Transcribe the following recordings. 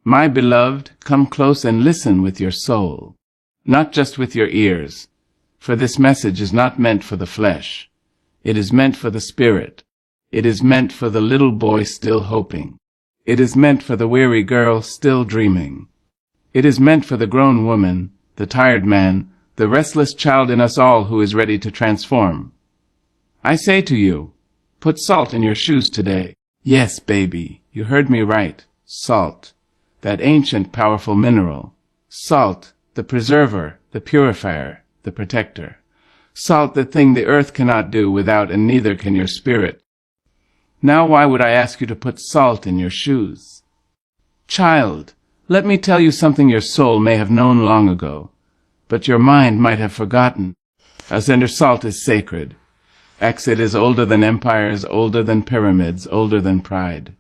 My beloved, come close and listen with your soul, not just with your ears, for this message is not meant for the flesh. It is meant for the spirit. It is meant for the little boy still hoping. It is meant for the weary girl still dreaming. It is meant for the grown woman, the tired man, the restless child in us all who is ready to transform. I say to you, put salt in your shoes today. Yes, baby, you heard me right. Salt, that ancient powerful mineral. Salt, the preserver, the purifier, the protector. Salt, the thing the earth cannot do without, and neither can your spirit. Now why would I ask you to put salt in your shoes? Child, let me tell you something your soul may have known long ago, but your mind might have forgotten. Ascender, salt is sacred. It is older than empires, older than pyramids, older than pride.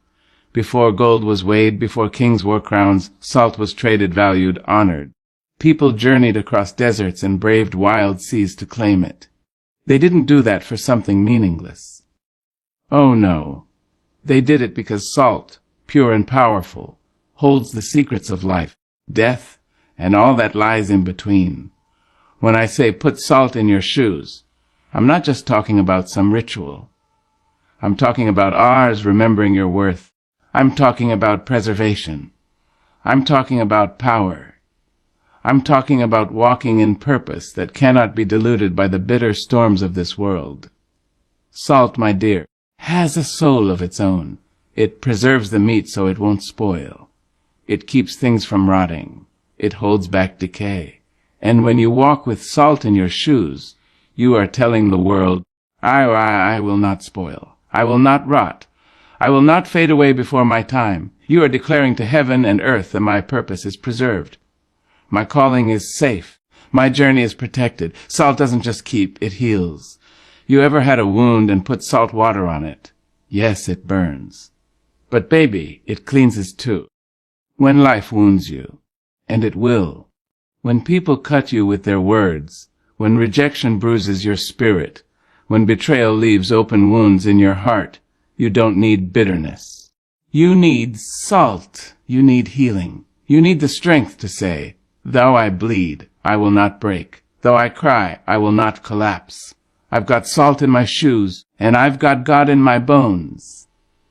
Before gold was weighed, before kings wore crowns, salt was traded, valued, honored. People journeyed across deserts and braved wild seas to claim it. They didn't do that for something meaningless. Oh no, they did it because salt, pure and powerful, holds the secrets of life, death, and all that lies in between. When I say put salt in your shoes, I'm not just talking about some ritual. I'm talking about ours remembering your worth. I'm talking about preservation. I'm talking about power. I'm talking about walking in purpose that cannot be diluted by the bitter storms of this world. Salt, my dear, has a soul of its own. It preserves the meat so it won't spoil. It keeps things from rotting. It holds back decay. And when you walk with salt in your shoes, you are telling the world, I will not spoil. I will not rot. I will not fade away before my time. You are declaring to heaven and earth that my purpose is preserved. My calling is safe. My journey is protected. Salt doesn't just keep, it heals. You ever had a wound and put salt water on it? Yes, it burns. But baby, it cleanses too. When life wounds you, and it will, when people cut you with their words, when rejection bruises your spirit, when betrayal leaves open wounds in your heart, you don't need bitterness. You need salt. You need healing. You need the strength to say, though I bleed, I will not break. Though I cry, I will not collapse. I've got salt in my shoes, and I've got God in my bones.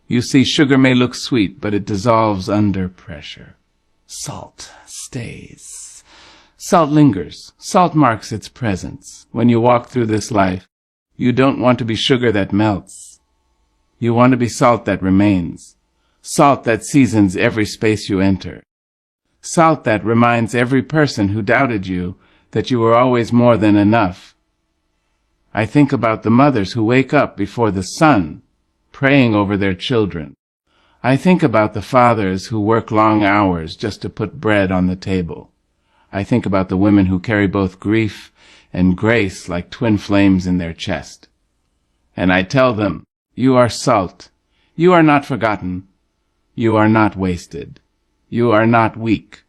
You see, sugar may look sweet, but it dissolves under pressure. Salt stays. Salt lingers. Salt marks its presence. When you walk through this life, you don't want to be sugar that melts. You want to be salt that remains. Salt that seasons every space you enter. Salt that reminds every person who doubted you that you were always more than enough. I think about the mothers who wake up before the sun, praying over their children. I think about the fathers who work long hours just to put bread on the table. I think about the women who carry both grief and grace like twin flames in their chest. And I tell them, you are salt. You are not forgotten. You are not wasted. You are not weak.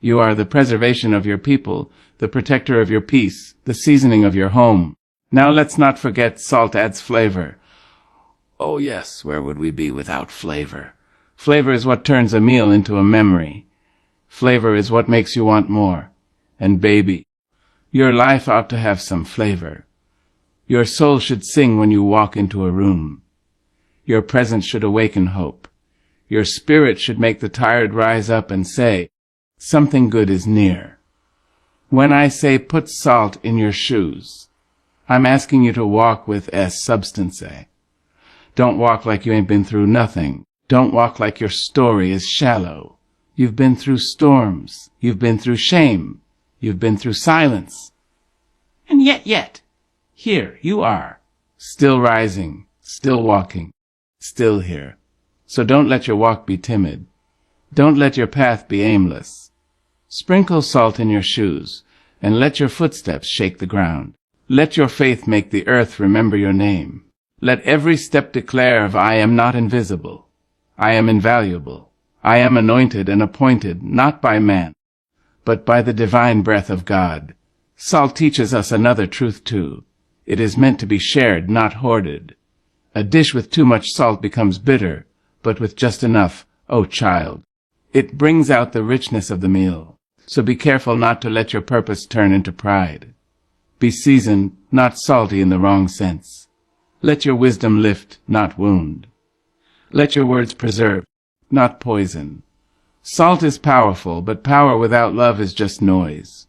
You are the preservation of your people, the protector of your peace, the seasoning of your home. Now let's not forget salt adds flavor. Oh yes, where would we be without flavor? Flavor is what turns a meal into a memory. Flavor is what makes you want more. And baby, your life ought to have some flavor. Your soul should sing when you walk into a room. Your presence should awaken hope. Your spirit should make the tired rise up and say, something good is near. When I say put salt in your shoes, I'm asking you to walk with substance. Don't walk like you ain't been through nothing. Don't walk like your story is shallow. You've been through storms. You've been through shame. You've been through silence. And yet, here you are, still rising, still walking, still here. So don't let your walk be timid. Don't let your path be aimless. Sprinkle salt in your shoes, and let your footsteps shake the ground. Let your faith make the earth remember your name. Let every step declare of I am not invisible. I am invaluable. I am anointed and appointed not by man, but by the divine breath of God. Salt teaches us another truth too. It is meant to be shared, not hoarded. A dish with too much salt becomes bitter, but with just enough, oh child, It brings out the richness of the meal. So be careful not to let your purpose turn into pride. Be seasoned, not salty in the wrong sense. Let your wisdom lift, not wound. Let your words preserve, not poison. Salt is powerful, but power without love is just noise.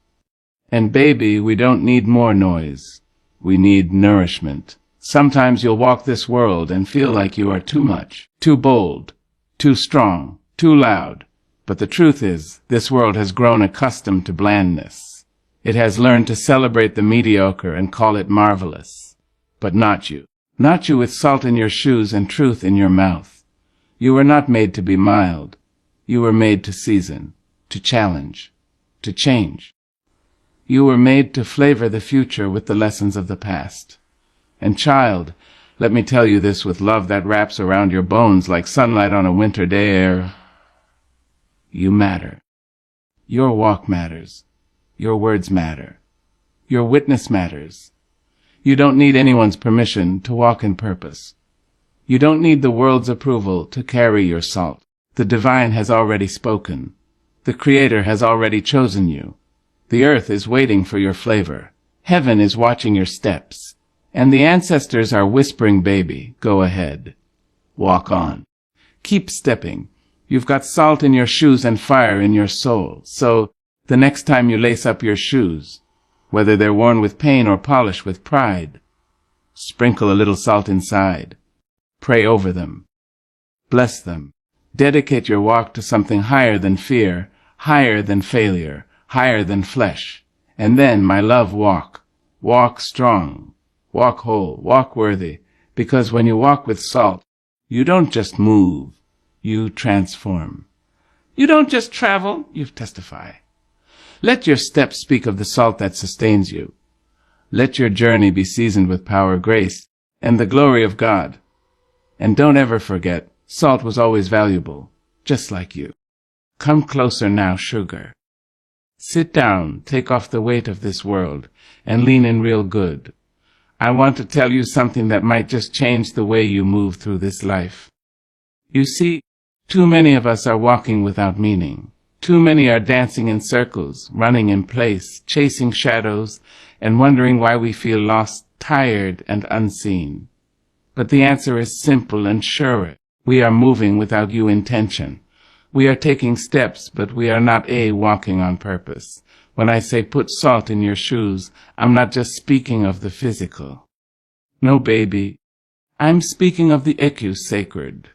And baby, we don't need more noise. We need nourishment. Sometimes you'll walk this world and feel like you are too much, too bold, too strong, too loud. But the truth is, this world has grown accustomed to blandness. It has learned to celebrate the mediocre and call it marvelous. But not you. Not you with salt in your shoes and truth in your mouth. You were not made to be mild. You were made to season, to challenge, to change. You were made to flavor the future with the lessons of the past. And child, let me tell you this with love that wraps around your bones like sunlight on a winter day. You matter. Your walk matters. Your words matter. Your witness matters. You don't need anyone's permission to walk in purpose. You don't need the world's approval to carry your salt. The divine has already spoken. The Creator has already chosen you. The earth is waiting for your flavor. Heaven is watching your steps. And the ancestors are whispering, baby, go ahead. Walk on. Keep stepping. You've got salt in your shoes and fire in your soul. So, the next time you lace up your shoes, whether they're worn with pain or polished with pride, sprinkle a little salt inside. Pray over them. Bless them. Dedicate your walk to something higher than fear, higher than failure, higher than flesh. And then, my love, walk. Walk strong. Walk whole. Walk worthy. Because when you walk with salt, you don't just move. You transform. You don't just travel, you testify. Let your steps speak of the salt that sustains you. Let your journey be seasoned with power, grace, and the glory of God. And don't ever forget, salt was always valuable, just like you. Come closer now, sugar. Sit down, take off the weight of this world, and lean in real good. I want to tell you something that might just change the way you move through this life. You see, too many of us are walking without meaning. Too many are dancing in circles, running in place, chasing shadows, and wondering why we feel lost, tired, and unseen. But the answer is simple and sure. We are moving without due intention. We are taking steps, but we are not walking on purpose. When I say put salt in your shoes, I'm not just speaking of the physical. No, baby. I'm speaking of the sacred.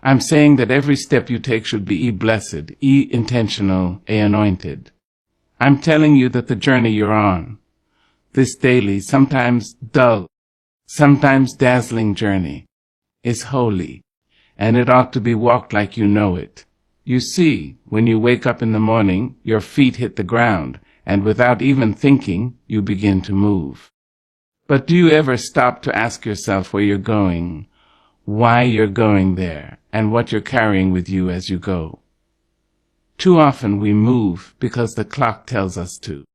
I'm saying that every step you take should be blessed, intentional, anointed. I'm telling you that the journey you're on, this daily, sometimes dull, sometimes dazzling journey, is holy, and it ought to be walked like you know it. You see, when you wake up in the morning, your feet hit the ground, and without even thinking, you begin to move. But do you ever stop to ask yourself where you're going, why you're going there, and what you're carrying with you as you go? Too often we move because the clock tells us to.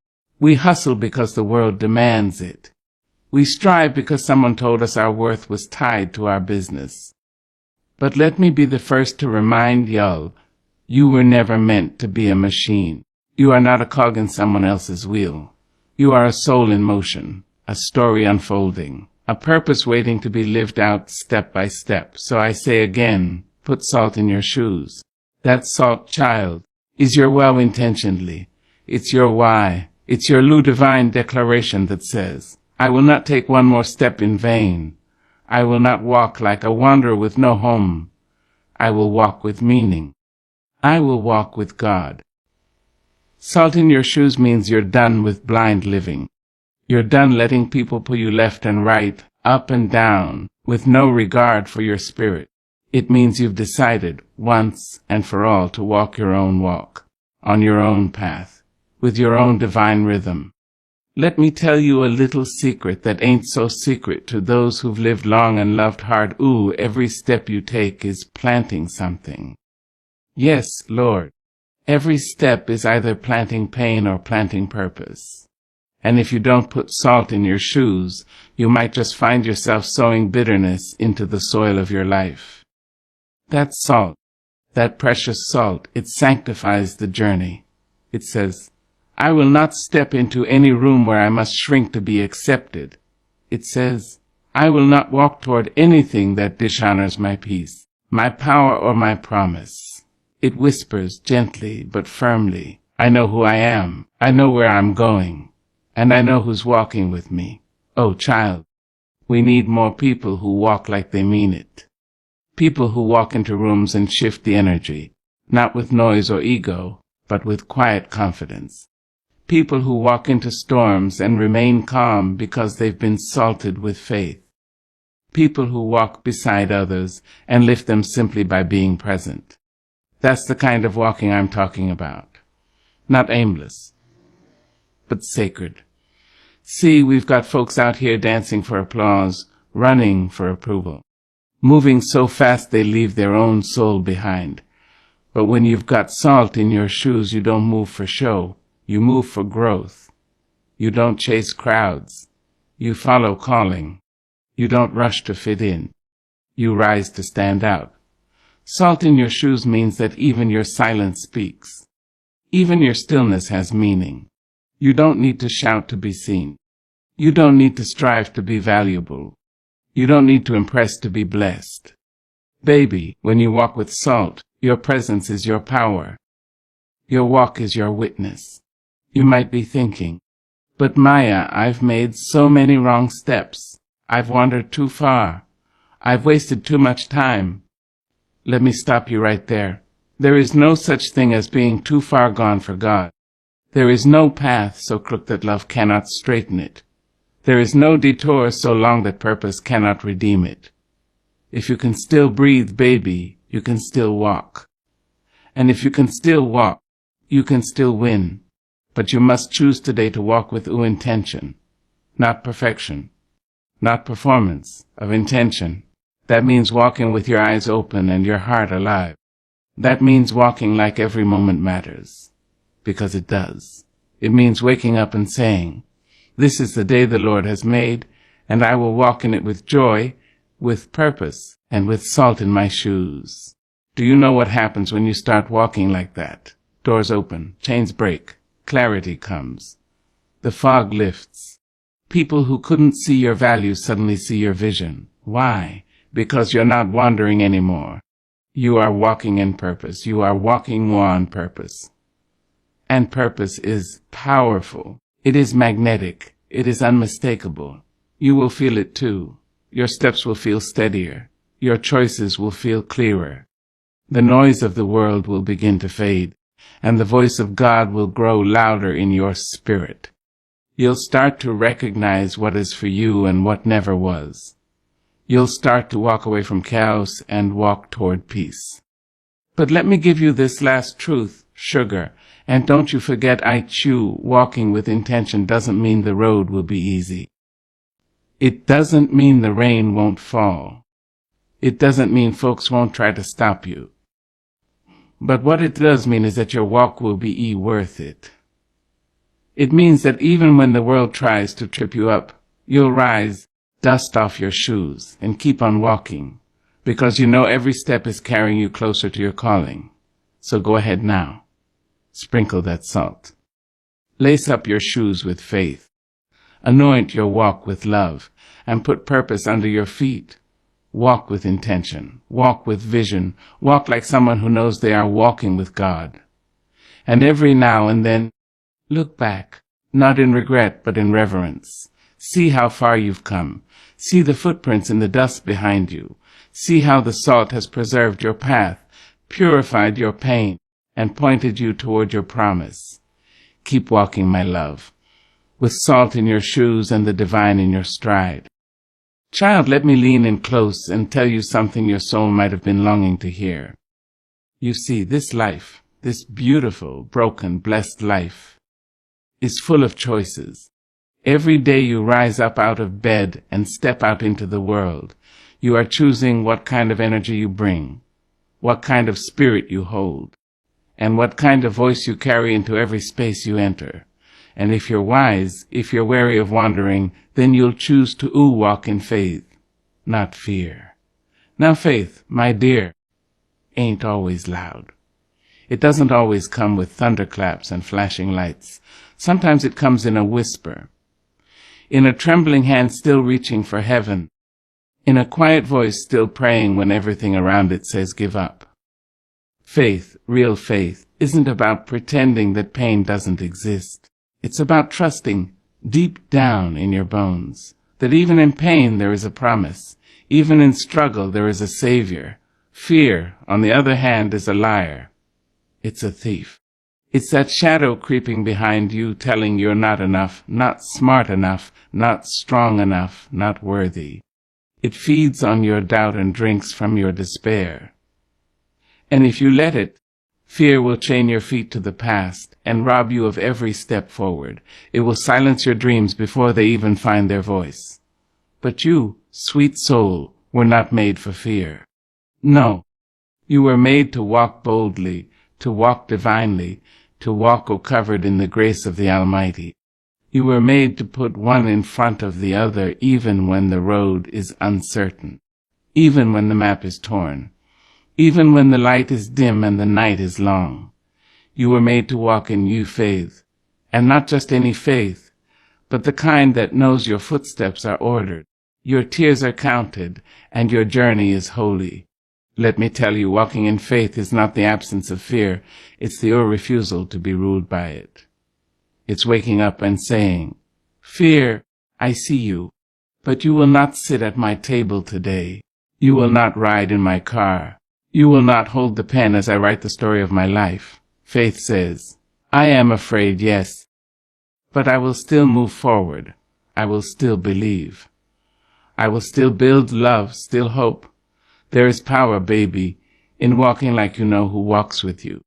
We hustle because the world demands it. We strive because someone told us our worth was tied to our business. But let me be the first to remind y'all, you were never meant to be a machine. You are not a cog in someone else's wheel. You are a soul in motion, a story unfolding, a purpose waiting to be lived out step by step. So I say again, put salt in your shoes. That salt, child, is your well-intentionedly. It's your why. It's your divine declaration that says, I will not take one more step in vain. I will not walk like a wanderer with no home. I will walk with meaning. I will walk with God. Salt in your shoes means you're done with blind living. You're done letting people pull you left and right, up and down, with no regard for your spirit. It means you've decided, once and for all, to walk your own walk, on your own path, with your own divine rhythm. Let me tell you a little secret that ain't so secret to those who've lived long and loved hard. Every step you take is planting something. Yes, Lord, every step is either planting pain or planting purpose. And if you don't put salt in your shoes, you might just find yourself sowing bitterness into the soil of your life. That salt, That precious salt, it sanctifies the journey. It says, I will not step into any room where I must shrink to be accepted. It says, I will not walk toward anything that dishonors my peace, my power, or my promise. It whispers gently but firmly, I know who I am, I know where I'm going, and I know who's walking with me. Oh, child, we need more people who walk like they mean it. People who walk into rooms and shift the energy, not with noise or ego, but with quiet confidence. People who walk into storms and remain calm because they've been salted with faith. People who walk beside others and lift them simply by being present. That's the kind of walking I'm talking about. Not aimless, but sacred. See, we've got folks out here dancing for applause, running for approval, moving so fast they leave their own soul behind. But when you've got salt in your shoes, you don't move for show. You move for growth. You don't chase crowds. You follow calling. You don't rush to fit in. You rise to stand out. Salt in your shoes means that even your silence speaks. Even your stillness has meaning. You don't need to shout to be seen. You don't need to strive to be valuable. You don't need to impress to be blessed. Baby, when you walk with salt, your presence is your power. Your walk is your witness. You might be thinking, but Maya, I've made so many wrong steps. I've wandered too far. I've wasted too much time. Let me stop you right there. There is no such thing as being too far gone for God. There is no path so crooked that love cannot straighten it. There is no detour so long that purpose cannot redeem it. If you can still breathe, baby, you can still walk. And if you can still walk, you can still win. But you must choose today to walk with intention, not perfection, not performance, of intention. That means walking with your eyes open and your heart alive. That means walking like every moment matters, because it does. It means waking up and saying, this is the day the Lord has made, and I will walk in it with joy, with purpose, and with salt in my shoes. Do you know what happens when you start walking like that? Doors open, chains break, clarity comes. The fog lifts. People who couldn't see your values suddenly see your vision. Why? Because you're not wandering anymore. You are walking in purpose. You are walking on purpose. And purpose is powerful. It is magnetic. It is unmistakable. You will feel it too. Your steps will feel steadier. Your choices will feel clearer. The noise of the world will begin to fade, and the voice of God will grow louder in your spirit. You'll start to recognize what is for you and what never was. You'll start to walk away from chaos and walk toward peace. But let me give you this last truth, sugar, and don't you forget I chew. Walking with intention doesn't mean the road will be easy. It doesn't mean the rain won't fall. It doesn't mean folks won't try to stop you. But what it does mean is that your walk will be worth it. It means that even when the world tries to trip you up, you'll rise, dust off your shoes, and keep on walking, because you know every step is carrying you closer to your calling. So go ahead now. Sprinkle that salt. Lace up your shoes with faith. Anoint your walk with love, and put purpose under your feet. Walk with intention. Walk with vision. Walk like someone who knows they are walking with God. And every now and then, look back, not in regret, but in reverence. See how far you've come. See the footprints in the dust behind you. See how the salt has preserved your path, purified your pain, and pointed you toward your promise. Keep walking, my love, with salt in your shoes and the divine in your stride. Child, let me lean in close and tell you something your soul might have been longing to hear. You see, this life, this beautiful, broken, blessed life, is full of choices. Every day you rise up out of bed and step out into the world, you are choosing what kind of energy you bring, what kind of spirit you hold, and what kind of voice you carry into every space you enter. And if you're wise, if you're wary of wandering, then you'll choose to walk in faith, not fear. Now faith, my dear, ain't always loud. It doesn't always come with thunderclaps and flashing lights. Sometimes it comes in a whisper, in a trembling hand still reaching for heaven, in a quiet voice still praying when everything around it says give up. Faith, real faith, isn't about pretending that pain doesn't exist. It's about trusting deep down in your bones that even in pain there is a promise. Even in struggle there is a savior. Fear, on the other hand, is a liar. It's a thief. It's that shadow creeping behind you telling you're not enough, not smart enough, not strong enough, not worthy. It feeds on your doubt and drinks from your despair. And if you let it, fear will chain your feet to the past and rob you of every step forward. It will silence your dreams before they even find their voice. But you, sweet soul, were not made for fear. No, you were made to walk boldly, to walk divinely, to walk covered in the grace of the Almighty. You were made to put one in front of the other even when the road is uncertain, even when the map is torn, even when the light is dim and the night is long. You were made to walk in new faith, and not just any faith, but the kind that knows your footsteps are ordered, your tears are counted, and your journey is holy. Let me tell you, walking in faith is not the absence of fear, it's your refusal to be ruled by it. It's waking up and saying, Fear, I see you, but you will not sit at my table today. You will not ride in my car. You will not hold the pen as I write the story of my life. Faith says, I am afraid, yes, but I will still move forward. I will still believe. I will still build love, still hope. There is power, baby, in walking like you know who walks with you.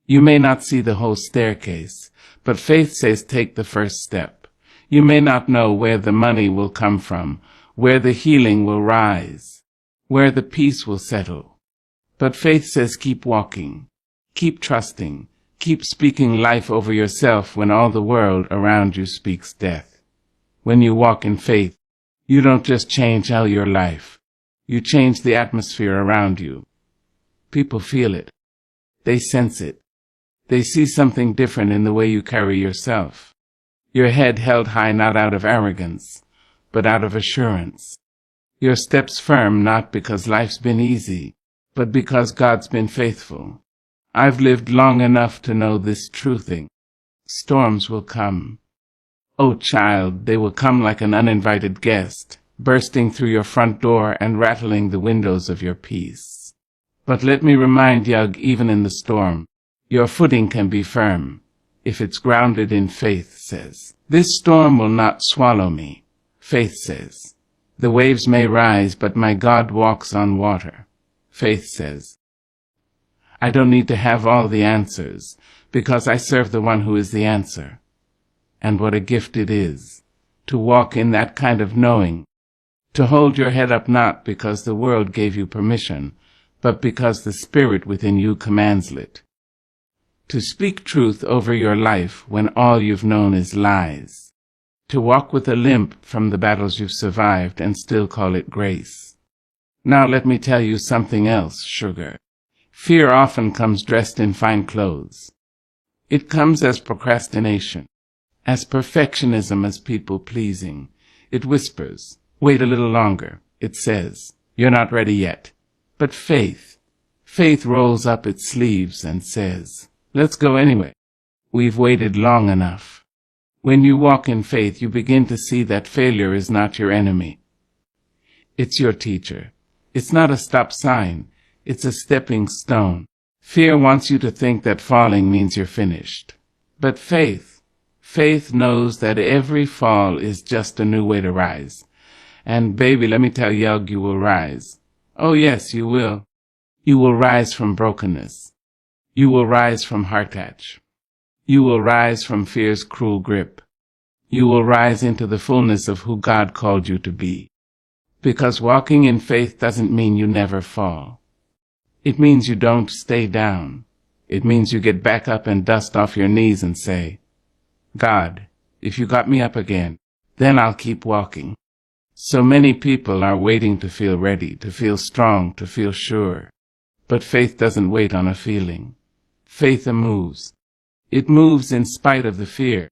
You may not see the whole staircase, but faith says take the first step. You may not know where the money will come from, where the healing will rise, where the peace will settle. But faith says keep walking, keep trusting, keep speaking life over yourself when all the world around you speaks death. When you walk in faith, you don't just change your life. You change the atmosphere around you. People feel it. They sense it. They see something different in the way you carry yourself. Your head held high not out of arrogance, but out of assurance. Your steps firm not because life's been easy, but because God's been faithful. I've lived long enough to know this true thing. Storms will come. Oh child, they will come like an uninvited guest, bursting through your front door and rattling the windows of your peace. But let me remind you, even in the storm, your footing can be firm, if it's grounded in faith says. This storm will not swallow me, faith says. The waves may rise, but my God walks on water, faith says. I don't need to have all the answers, because I serve the one who is the answer. And what a gift it is, to walk in that kind of knowing, to hold your head up not because the world gave you permission, but because the Spirit within you commands it. To speak truth over your life when all you've known is lies. To walk with a limp from the battles you've survived and still call it grace. Now let me tell you something else, sugar. Fear often comes dressed in fine clothes. It comes as procrastination, as perfectionism, as people-pleasing. It whispers, wait a little longer. It says, you're not ready yet. But faith rolls up its sleeves and says, let's go anyway. We've waited long enough. When you walk in faith, you begin to see that failure is not your enemy. It's your teacher. It's not a stop sign. It's a stepping stone. Fear wants you to think that falling means you're finished. But faith knows that every fall is just a new way to rise. And baby, let me tell you, you will rise. Oh yes, you will. You will rise from brokenness. You will rise from heartache. You will rise from fear's cruel grip. You will rise into the fullness of who God called you to be. Because walking in faith doesn't mean you never fall. It means you don't stay down. It means you get back up and dust off your knees and say, God, if you got me up again, then I'll keep walking. So many people are waiting to feel ready, to feel strong, to feel sure. But faith doesn't wait on a feeling. Faith moves. It moves in spite of the fear,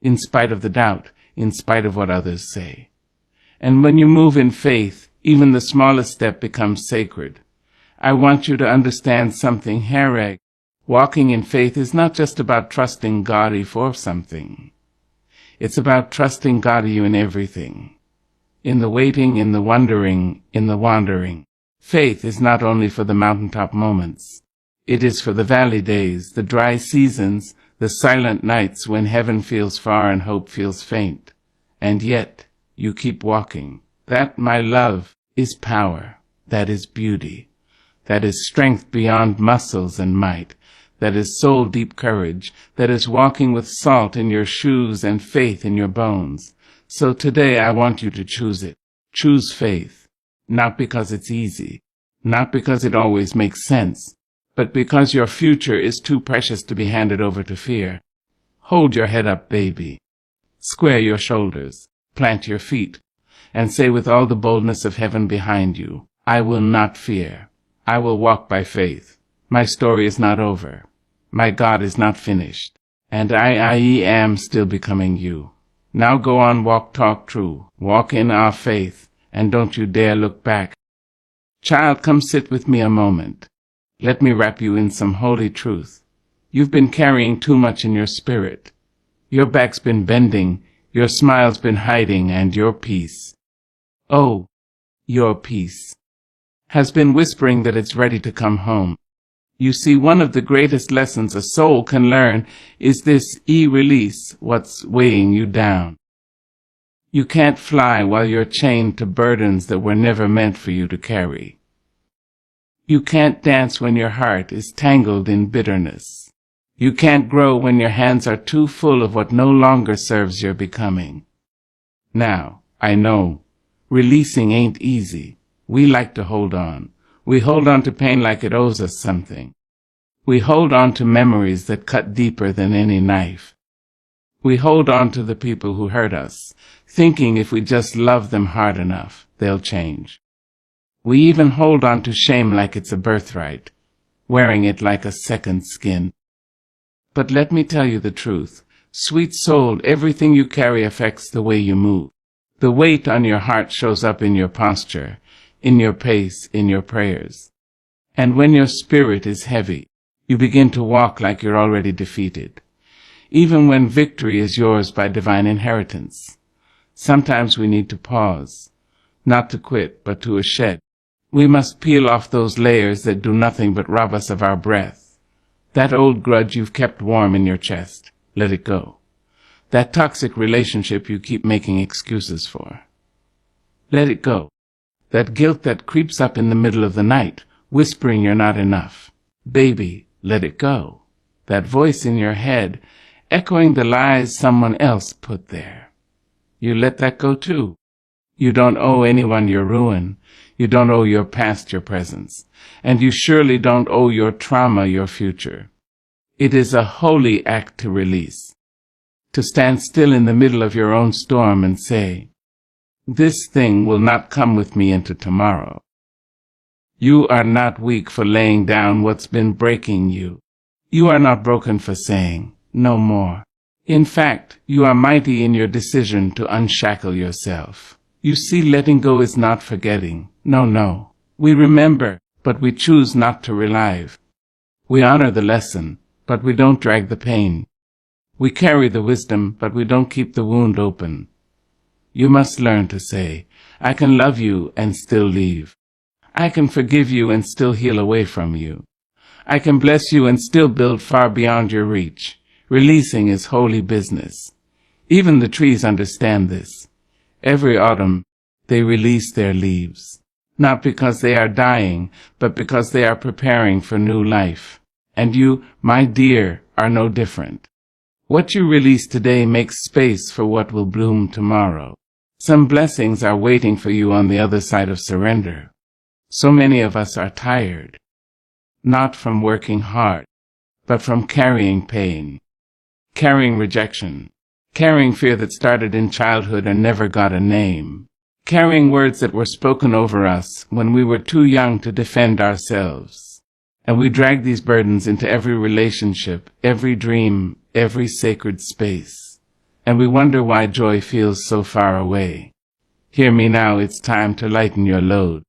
in spite of the doubt, in spite of what others say. And when you move in faith, even the smallest step becomes sacred. I want you to understand something, Hareg. Walking in faith is not just about trusting God for something. It's about trusting God in everything. In the waiting, in the wondering, in the wandering. Faith is not only for the mountaintop moments. It is for the valley days, the dry seasons, the silent nights when heaven feels far and hope feels faint. And yet, you keep walking. That, my love, is power. That is beauty. That is strength beyond muscles and might. That is soul-deep courage. That is walking with salt in your shoes and faith in your bones. So today I want you to choose it. Choose faith. Not because it's easy. Not because it always makes sense. But because your future is too precious to be handed over to fear. Hold your head up, baby. Square your shoulders. Plant your feet. And say with all the boldness of heaven behind you, I will not fear. I will walk by faith. My story is not over. My God is not finished. And I am still becoming you. Now go on, walk, talk true. Walk in our faith, and don't you dare look back. Child, come sit with me a moment. Let me wrap you in some holy truth. You've been carrying too much in your spirit. Your back's been bending, your smile's been hiding, and your peace, oh, your peace, has been whispering that it's ready to come home. You see, one of the greatest lessons a soul can learn is this: release what's weighing you down. You can't fly while you're chained to burdens that were never meant for you to carry. You can't dance when your heart is tangled in bitterness. You can't grow when your hands are too full of what no longer serves your becoming. Now, I know, releasing ain't easy. We like to hold on. We hold on to pain like it owes us something. We hold on to memories that cut deeper than any knife. We hold on to the people who hurt us, thinking if we just love them hard enough, they'll change. We even hold on to shame like it's a birthright, wearing it like a second skin. But let me tell you the truth. Sweet soul, everything you carry affects the way you move. The weight on your heart shows up in your posture, in your pace, in your prayers. And when your spirit is heavy, you begin to walk like you're already defeated, even when victory is yours by divine inheritance. Sometimes we need to pause, not to quit, but to shed. We must peel off those layers that do nothing but rob us of our breath. That old grudge you've kept warm in your chest, let it go. That toxic relationship you keep making excuses for, let it go. That guilt that creeps up in the middle of the night, whispering you're not enough, baby, let it go. That voice in your head, echoing the lies someone else put there, you let that go too. You don't owe anyone your ruin. You don't owe your past your presence. And you surely don't owe your trauma your future. It is a holy act to release. To stand still in the middle of your own storm and say, this thing will not come with me into tomorrow. You are not weak for laying down what's been breaking you. You are not broken for saying, no more. In fact, you are mighty in your decision to unshackle yourself. You see, letting go is not forgetting. No. We remember, but we choose not to relive. We honor the lesson, but we don't drag the pain. We carry the wisdom, but we don't keep the wound open. You must learn to say, I can love you and still leave. I can forgive you and still heal away from you. I can bless you and still build far beyond your reach. Releasing is holy business. Even the trees understand this. Every autumn, they release their leaves, not because they are dying, but because they are preparing for new life. And you, my dear, are no different. What you release today makes space for what will bloom tomorrow. Some blessings are waiting for you on the other side of surrender. So many of us are tired, not from working hard, but from carrying pain, carrying rejection, carrying fear that started in childhood and never got a name, carrying words that were spoken over us when we were too young to defend ourselves. And we drag these burdens into every relationship, every dream, every sacred space. And we wonder why joy feels so far away. Hear me now, it's time to lighten your load.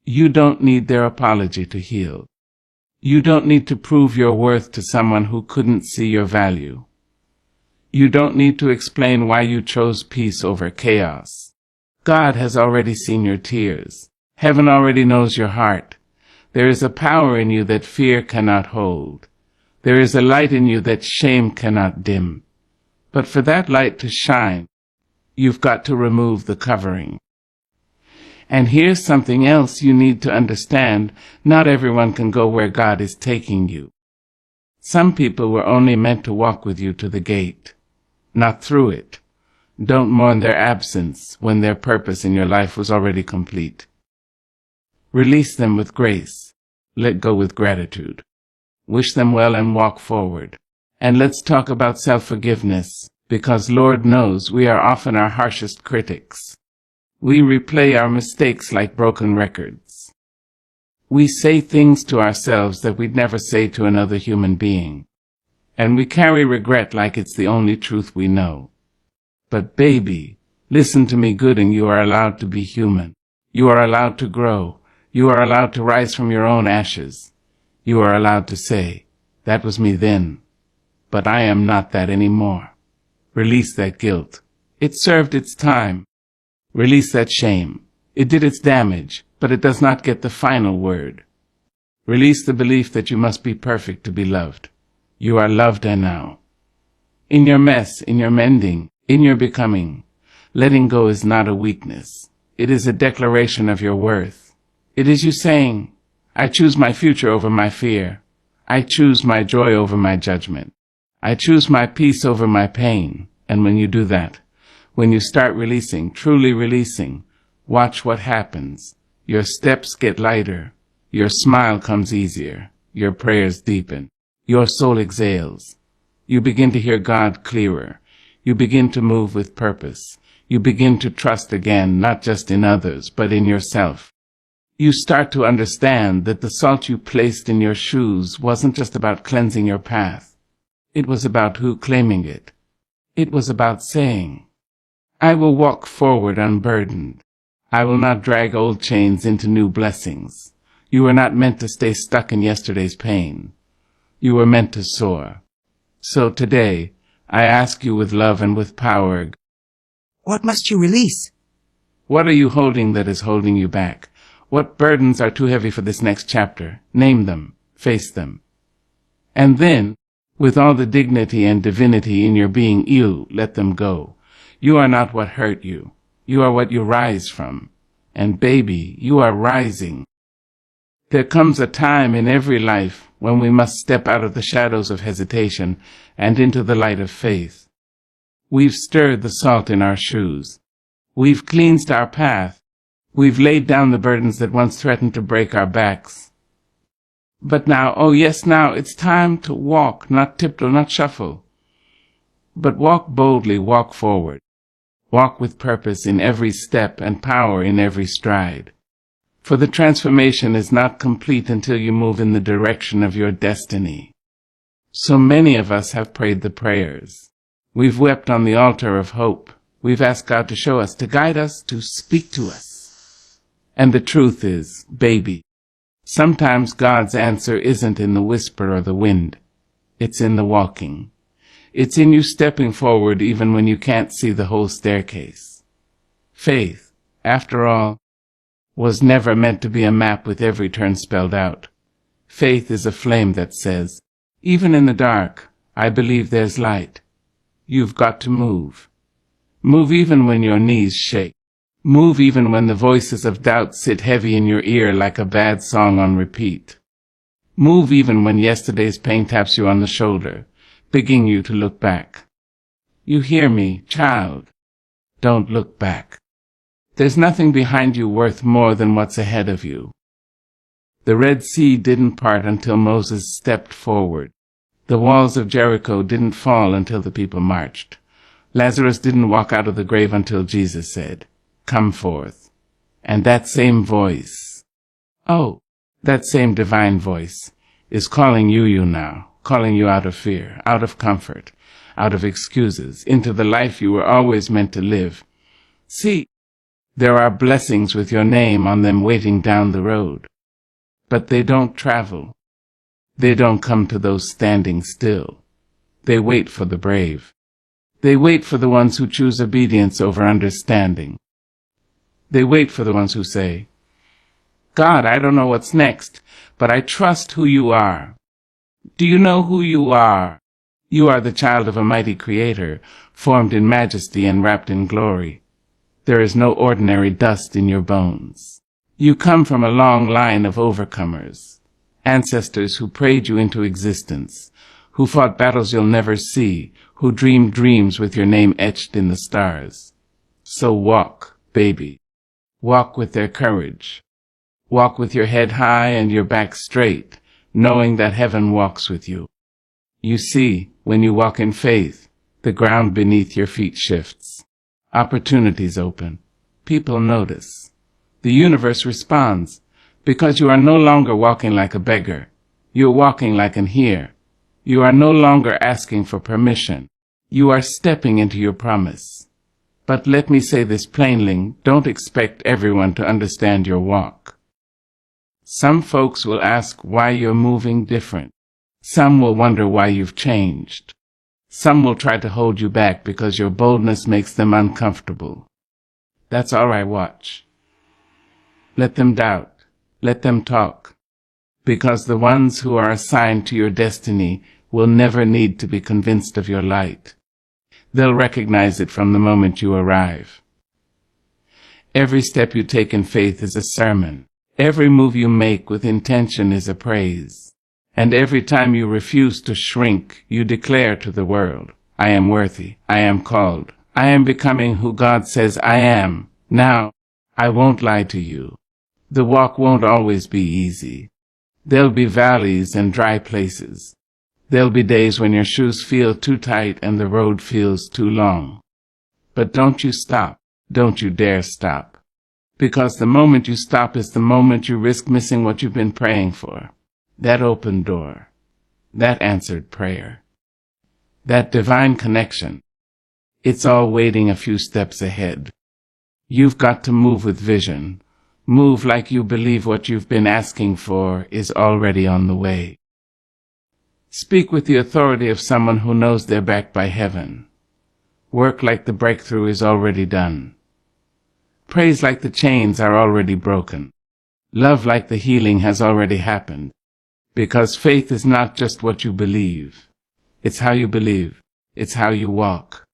You don't need their apology to heal. You don't need to prove your worth to someone who couldn't see your value. You don't need to explain why you chose peace over chaos. God has already seen your tears. Heaven already knows your heart. There is a power in you that fear cannot hold. There is a light in you that shame cannot dim. But for that light to shine, you've got to remove the covering. And here's something else you need to understand. Not everyone can go where God is taking you. Some people were only meant to walk with you to the gate, not through it. Don't mourn their absence when their purpose in your life was already complete. Release them with grace. Let go with gratitude. Wish them well and walk forward. And let's talk about self-forgiveness, because Lord knows we are often our harshest critics. We replay our mistakes like broken records. We say things to ourselves that we'd never say to another human being. And we carry regret like it's the only truth we know. But baby, listen to me good, and you are allowed to be human. You are allowed to grow. You are allowed to rise from your own ashes. You are allowed to say, that was me then, but I am not that anymore. Release that guilt. It served its time. Release that shame. It did its damage, but it does not get the final word. Release the belief that you must be perfect to be loved. You are loved now. In your mess, in your mending, in your becoming, letting go is not a weakness. It is a declaration of your worth. It is you saying, I choose my future over my fear. I choose my joy over my judgment. I choose my peace over my pain. And when you do that, when you start releasing, truly releasing, watch what happens. Your steps get lighter. Your smile comes easier. Your prayers deepen. Your soul exhales. You begin to hear God clearer. You begin to move with purpose. You begin to trust again, not just in others, but in yourself. You start to understand that the salt you placed in your shoes wasn't just about cleansing your path. It was about who claiming it. It was about saying, I will walk forward unburdened. I will not drag old chains into new blessings. You were not meant to stay stuck in yesterday's pain. You were meant to soar. So today, I ask you with love and with power, what must you release? What are you holding that is holding you back? What burdens are too heavy for this next chapter? Name them, face them. And then, with all the dignity and divinity in your being, you let them go. You are not what hurt you. You are what you rise from. And baby, you are rising. There comes a time in every life when we must step out of the shadows of hesitation and into the light of faith. We've stirred the salt in our shoes. We've cleansed our path. We've laid down the burdens that once threatened to break our backs. But now, oh yes, now it's time to walk, not tiptoe, not shuffle. But walk boldly, walk forward. Walk with purpose in every step and power in every stride. For the transformation is not complete until you move in the direction of your destiny. So many of us have prayed the prayers. We've wept on the altar of hope. We've asked God to show us, to guide us, to speak to us. And the truth is, baby, sometimes God's answer isn't in the whisper or the wind. It's in the walking. It's in you stepping forward even when you can't see the whole staircase. Faith, after all, was never meant to be a map with every turn spelled out. Faith is a flame that says, even in the dark, I believe there's light. You've got to move. Move even when your knees shake. Move even when the voices of doubt sit heavy in your ear like a bad song on repeat. Move even when yesterday's pain taps you on the shoulder, begging you to look back. You hear me, child? Don't look back. There's nothing behind you worth more than what's ahead of you. The Red Sea didn't part until Moses stepped forward. The walls of Jericho didn't fall until the people marched. Lazarus didn't walk out of the grave until Jesus said, come forth. And that same voice, oh, That same divine voice is calling you now, calling you out of fear, out of comfort, out of excuses, into the life you were always meant to live. See, there are blessings with your name on them waiting down the road. But they don't travel. They don't come to those standing still. They wait for the brave. They wait for the ones who choose obedience over understanding. They wait for the ones who say, God, I don't know what's next, but I trust who you are. Do you know who you are? You are the child of a mighty Creator, formed in majesty and wrapped in glory. There is no ordinary dust in your bones. You come from a long line of overcomers, ancestors who prayed you into existence, who fought battles you'll never see, who dreamed dreams with your name etched in the stars. So walk, baby. Walk with their courage. Walk with your head high and your back straight, knowing that heaven walks with you. You see, when you walk in faith, the ground beneath your feet shifts. Opportunities open. People notice. The universe responds, because you are no longer walking like a beggar. You are walking like an heir. You are no longer asking for permission. You are stepping into your promise. But let me say this plainly, don't expect everyone to understand your walk. Some folks will ask why you're moving different. Some will wonder why you've changed. Some will try to hold you back because your boldness makes them uncomfortable. That's all right, watch. Let them doubt. Let them talk. Because the ones who are assigned to your destiny will never need to be convinced of your light. They'll recognize it from the moment you arrive. Every step you take in faith is a sermon. Every move you make with intention is a praise. And every time you refuse to shrink, you declare to the world, I am worthy, I am called, I am becoming who God says I am. Now, I won't lie to you. The walk won't always be easy. There'll be valleys and dry places. There'll be days when your shoes feel too tight and the road feels too long. But don't you stop. Don't you dare stop. Because the moment you stop is the moment you risk missing what you've been praying for. That open door. That answered prayer. That divine connection. It's all waiting a few steps ahead. You've got to move with vision. Move like you believe what you've been asking for is already on the way. Speak with the authority of someone who knows they're backed by heaven. Work like the breakthrough is already done. Praise like the chains are already broken. Love like the healing has already happened. Because faith is not just what you believe. It's how you believe. It's how you walk.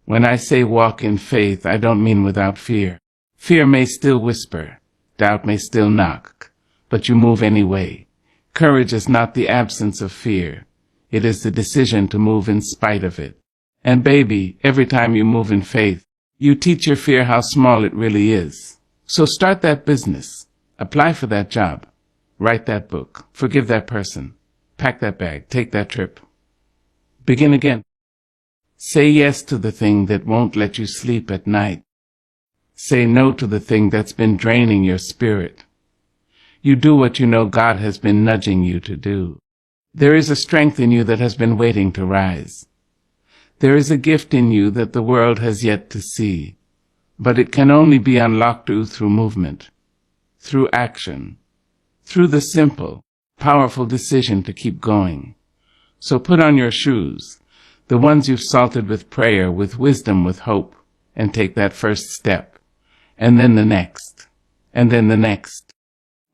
When I say walk in faith, I don't mean without fear. Fear may still whisper. Doubt may still knock. But you move anyway. Courage is not the absence of fear. It is the decision to move in spite of it. And baby, every time you move in faith, you teach your fear how small it really is. So start that business. Apply for that job. Write that book. Forgive that person. Pack that bag. Take that trip. Begin again. Say yes to the thing that won't let you sleep at night. Say no to the thing that's been draining your spirit. You do what you know God has been nudging you to do. There is a strength in you that has been waiting to rise. There is a gift in you that the world has yet to see, but it can only be unlocked through movement, through action, through the simple, powerful decision to keep going. So put on your shoes, the ones you've salted with prayer, with wisdom, with hope, and take that first step, and then the next, and then the next.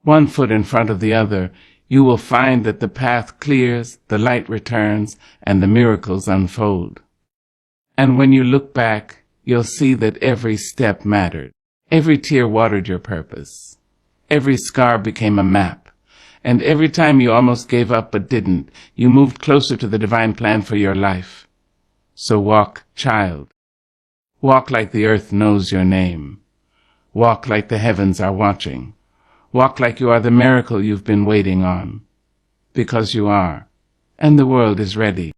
One foot in front of the other, you will find that the path clears, the light returns, and the miracles unfold. And when you look back, you'll see that every step mattered. Every tear watered your purpose. Every scar became a map. And every time you almost gave up but didn't, you moved closer to the divine plan for your life. So walk, child. Walk like the earth knows your name. Walk like the heavens are watching. Walk like you are the miracle you've been waiting on. Because you are. And the world is ready.